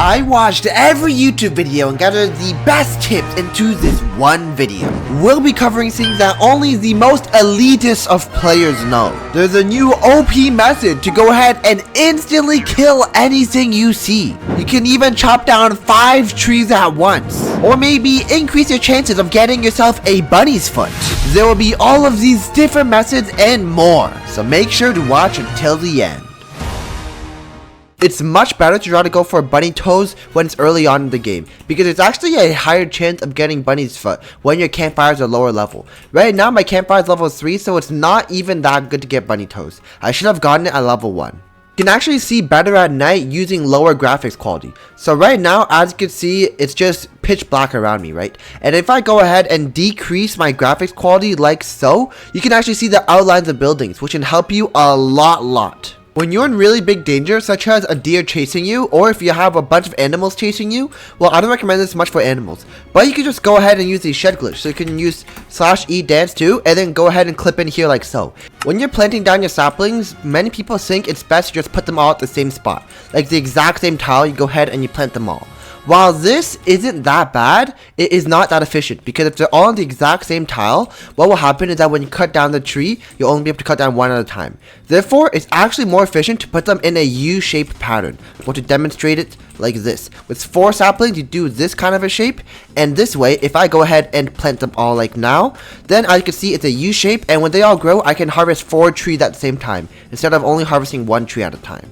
I watched every YouTube video and gathered the best tips into this one video. We'll be covering things that only the most elitist of players know. There's a new OP method to go ahead and instantly kill anything you see. You can even chop down 5 trees at once. Or maybe increase your chances of getting yourself a bunny's foot. There will be all of these different methods and more, so make sure to watch until the end. It's much better to try to go for bunny toes when it's early on in the game, because it's actually a higher chance of getting bunny's foot when your campfires are lower level. Right now my campfire is level 3, so it's not even that good to get bunny toes. I should have gotten it at level 1. You can actually see better at night using lower graphics quality. So right now, as you can see, it's just pitch black around me, right? And if I go ahead and decrease my graphics quality like so, you can actually see the outlines of buildings, which can help you a lot. When you're in really big danger, such as a deer chasing you, or if you have a bunch of animals chasing you, well, I don't recommend this much for animals, but you can just go ahead and use the shed glitch. So you can use /E dance too, and then go ahead and clip in here like so. When you're planting down your saplings, many people think it's best to just put them all at the same spot. Like the exact same tile, you go ahead and you plant them all. While this isn't that bad, it is not that efficient, because if they're all on the exact same tile, what will happen is that when you cut down the tree, you'll only be able to cut down one at a time. Therefore, it's actually more efficient to put them in a U-shaped pattern. I'm going to demonstrate it like this. With 4 saplings, you do this kind of a shape, and this way, if I go ahead and plant them all like now, then as you can see, it's a U shape, and when they all grow, I can harvest 4 trees at the same time, instead of only harvesting 1 tree at a time.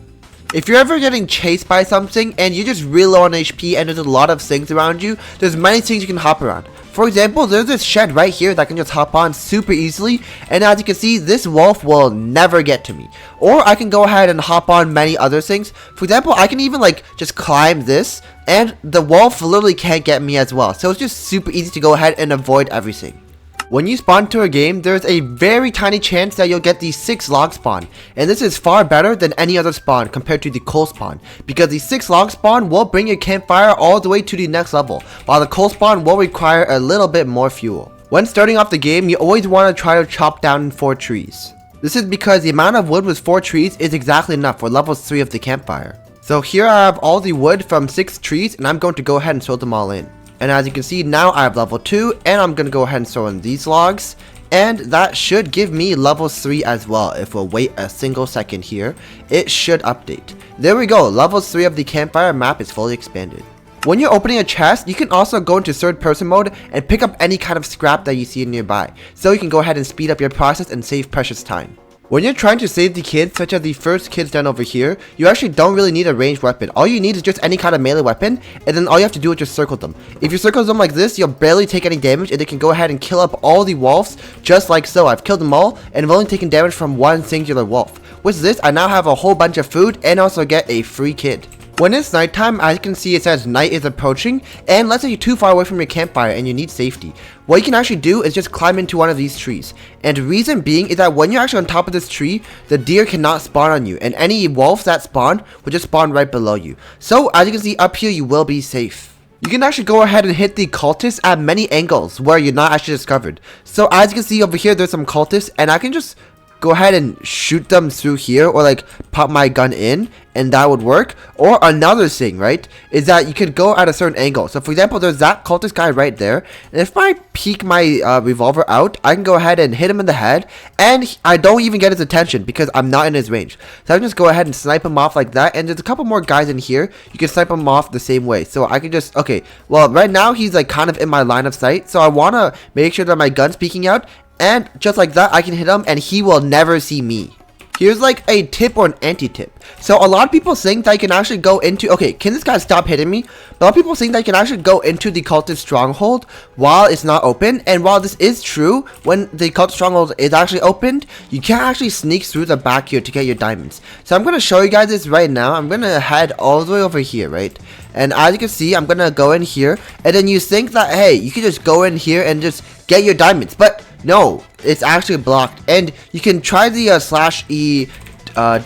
If you're ever getting chased by something and you're just real low on HP and there's a lot of things around you, there's many things you can hop around. For example, there's this shed right here that I can just hop on super easily, and as you can see, this wolf will never get to me. Or I can go ahead and hop on many other things. For example, I can even like just climb this, and the wolf literally can't get me as well. So it's just super easy to go ahead and avoid everything. When you spawn to a game, there's a very tiny chance that you'll get the 6 log spawn, and this is far better than any other spawn compared to the coal spawn, because the 6 log spawn will bring your campfire all the way to the next level, while the coal spawn will require a little bit more fuel. When starting off the game, you always want to try to chop down 4 trees. This is because the amount of wood with 4 trees is exactly enough for level 3 of the campfire. So here I have all the wood from 6 trees, and I'm going to go ahead and throw them all in. And as you can see, now I have level 2, and I'm going to go ahead and throw in these logs, and that should give me level 3 as well. If we'll wait a single second here, it should update. There we go, level 3 of the campfire map is fully expanded. When you're opening a chest, you can also go into third person mode and pick up any kind of scrap that you see nearby, so you can go ahead and speed up your process and save precious time. When you're trying to save the kids, such as the first kids down over here, you actually don't really need a ranged weapon. All you need is just any kind of melee weapon, and then all you have to do is just circle them. If you circle them like this, you'll barely take any damage, and they can go ahead and kill up all the wolves, just like so. I've killed them all, and I've only taken damage from one singular wolf. With this, I now have a whole bunch of food, and also get a free kid. When it's nighttime, as you can see, it says night is approaching, and let's say you're too far away from your campfire and you need safety. What you can actually do is just climb into one of these trees. And the reason being is that when you're actually on top of this tree, the deer cannot spawn on you, and any wolves that spawn will just spawn right below you. So as you can see up here, you will be safe. You can actually go ahead and hit the cultists at many angles where you're not actually discovered. So as you can see over here, there's some cultists, and I can just go ahead and shoot them through here, or like pop my gun in, and that would work. Or another thing, right, is that you can go at a certain angle. So for example, there's that cultist guy right there, and if I peek my revolver out, I can go ahead and hit him in the head, and I don't even get his attention because I'm not in his range. So I can just go ahead and snipe him off like that, and there's a couple more guys in here. You can snipe him off the same way. So I can just, okay, well right now he's like kind of in my line of sight, so I want to make sure that my gun's peeking out, and just like that, I can hit him and he will never see me. Here's like a tip or an anti-tip. So a lot of people think that you can actually go into, okay, can this guy stop hitting me? A lot of people think that you can actually go into the cultist stronghold while it's not open. And while this is true, when the cultist stronghold is actually opened, you can actually sneak through the back here to get your diamonds. So I'm going to show you guys this right now. I'm going to head all the way over here, right? And as you can see, I'm going to go in here, and then you think that, hey, you can just go in here and just get your diamonds. But no, it's actually blocked, and you can try the /E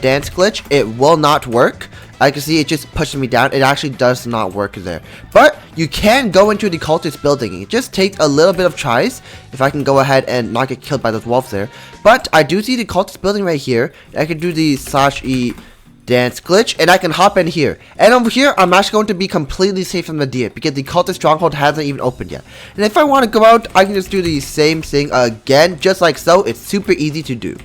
dance glitch. It will not work. I can see it just pushes me down. It actually does not work there. But you can go into the cultist building. It just takes a little bit of tries. If I can go ahead and not get killed by those wolves there. But I do see the cultist building right here. I can do the /E dance glitch, and I can hop in here. And over here, I'm actually going to be completely safe from the deer because the cultist stronghold hasn't even opened yet. And if I want to go out, I can just do the same thing again, just like so. It's super easy to do.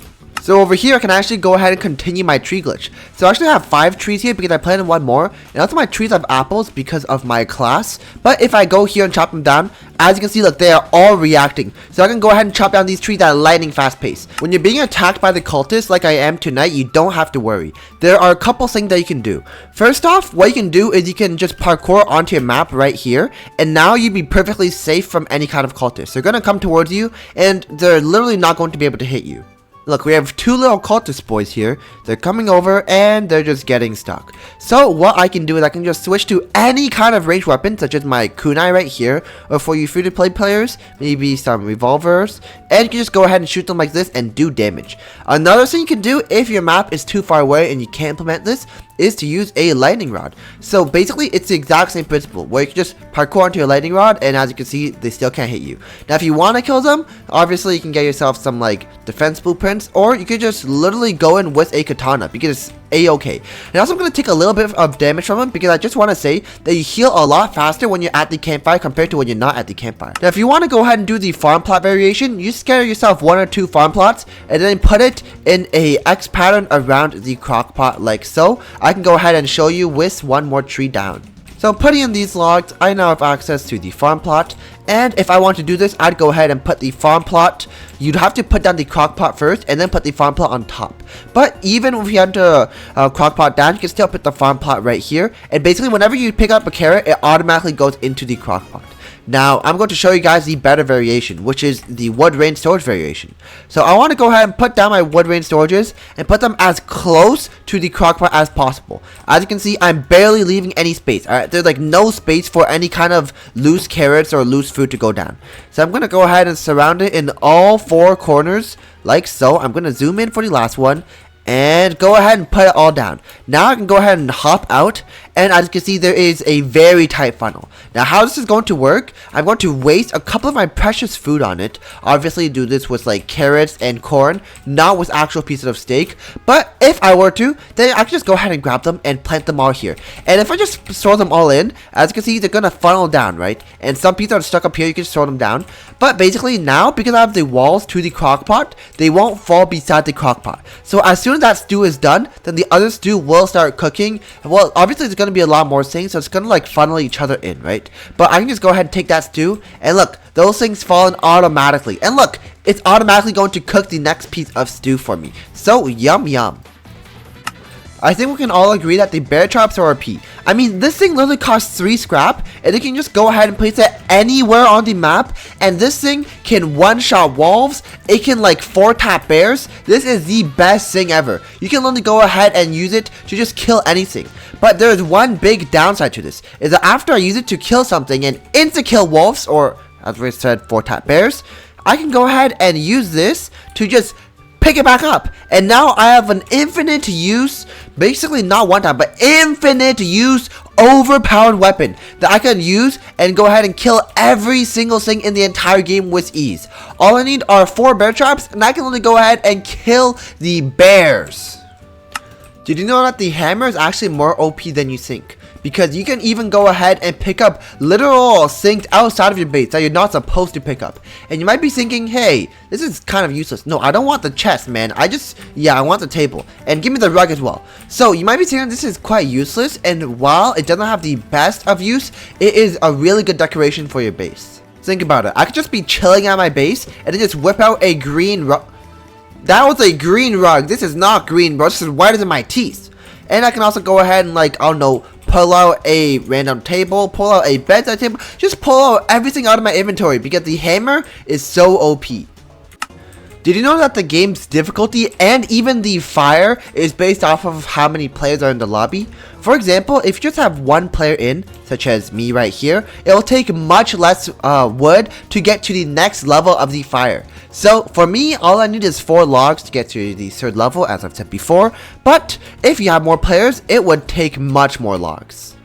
So over here, I can actually go ahead and continue my tree glitch. So I actually have 5 trees here because I planted 1 more. And also my trees have apples because of my class. But if I go here and chop them down, as you can see, look, they are all reacting. So I can go ahead and chop down these trees at a lightning fast pace. When you're being attacked by the cultists like I am tonight, you don't have to worry. There are a couple things that you can do. First off, what you can do is you can just parkour onto your map right here. And now you'd be perfectly safe from any kind of cultist. They're going to come towards you and they're literally not going to be able to hit you. Look, we have 2 little cultist boys here. They're coming over and they're just getting stuck. So what I can do is I can just switch to any kind of ranged weapon, such as my kunai right here, or for you free-to-play players, maybe some revolvers, and you can just go ahead and shoot them like this and do damage. Another thing you can do if your map is too far away and you can't implement this is to use a lightning rod. So basically it's the exact same principle where you can just parkour onto your lightning rod, and as you can see, they still can't hit you. Now if you want to kill them, obviously you can get yourself some like defense blueprints, or you could just literally go in with a katana because it's a-okay. And also I'm going to take a little bit of damage from them because I just want to say that you heal a lot faster when you're at the campfire compared to when you're not at the campfire. Now if you want to go ahead and do the farm plot variation, you scare yourself 1 or 2 farm plots and then put it in a X pattern around the crock pot like so. I can go ahead and show you with 1 more tree down. So putting in these logs, I now have access to the farm plot, and if I want to do this, I'd go ahead and put the farm plot. You'd have to put down the crock pot first and then put the farm plot on top. But even if you had to crock pot down, you can still put the farm plot right here, and basically whenever you pick up a carrot, it automatically goes into the crock pot. Now, I'm going to show you guys the better variation, which is the wood rain storage variation. So I want to go ahead and put down my wood rain storages and put them as close to the crockpot as possible. As you can see, I'm barely leaving any space. Alright, there's like no space for any kind of loose carrots or loose food to go down. So I'm going to go ahead and surround it in all 4 corners, like so. I'm going to zoom in for the last one and go ahead and put it all down. Now I can go ahead and hop out, and as you can see, there is a very tight funnel. Now how this is going to work, I'm going to waste a couple of my precious food on it. Obviously do this with like carrots and corn, not with actual pieces of steak. But if I were to, then I can just go ahead and grab them and plant them all here. And if I just throw them all in, as you can see, they're gonna funnel down, right? And some pieces are stuck up here, you can just throw them down. But basically now, because I have the walls to the crock pot, they won't fall beside the crock pot. So as soon as that stew is done, then the other stew will start cooking. Well, obviously there's going to be a lot more things, so it's going to like funnel each other in, right? But I can just go ahead and take that stew, and look, those things fall in automatically. And look, it's automatically going to cook the next piece of stew for me. So yum yum. I think we can all agree that the bear traps are OP. I mean, this thing literally costs 3 scrap, and you can just go ahead and place it anywhere on the map, and this thing can one-shot wolves, it can like 4-tap bears. This is the best thing ever. You can literally go ahead and use it to just kill anything. But there is one big downside to this, is that after I use it to kill something and insta-kill wolves, or as we said, 4-tap bears, I can go ahead and use this to just pick it back up, and now I have an infinite use, basically not one time, but infinite use overpowered weapon that I can use and go ahead and kill every single thing in the entire game with ease. All I need are 4 bear traps, and I can only go ahead and kill the bears. Did you know that the hammer is actually more OP than you think? Because you can even go ahead and pick up literal things outside of your base that you're not supposed to pick up. And you might be thinking, hey, this is kind of useless. No, I don't want the chest, man. I want the table. And give me the rug as well. So you might be thinking this is quite useless. And while it doesn't have the best of use, it is a really good decoration for your base. Think about it. I could just be chilling at my base and then just whip out a green rug. That was a green rug. This is not green, bro. This is whiter than my teeth. And I can also go ahead and like, I don't know, pull out a random table, pull out a bedside table, just pull out everything out of my inventory because the hammer is so OP. Did you know that the game's difficulty and even the fire is based off of how many players are in the lobby? For example, if you just have 1 player in, such as me right here, it will take much less wood to get to the next level of the fire. So for me, all I need is 4 logs to get to the 3rd level, as I've said before, but if you have more players, it would take much more logs.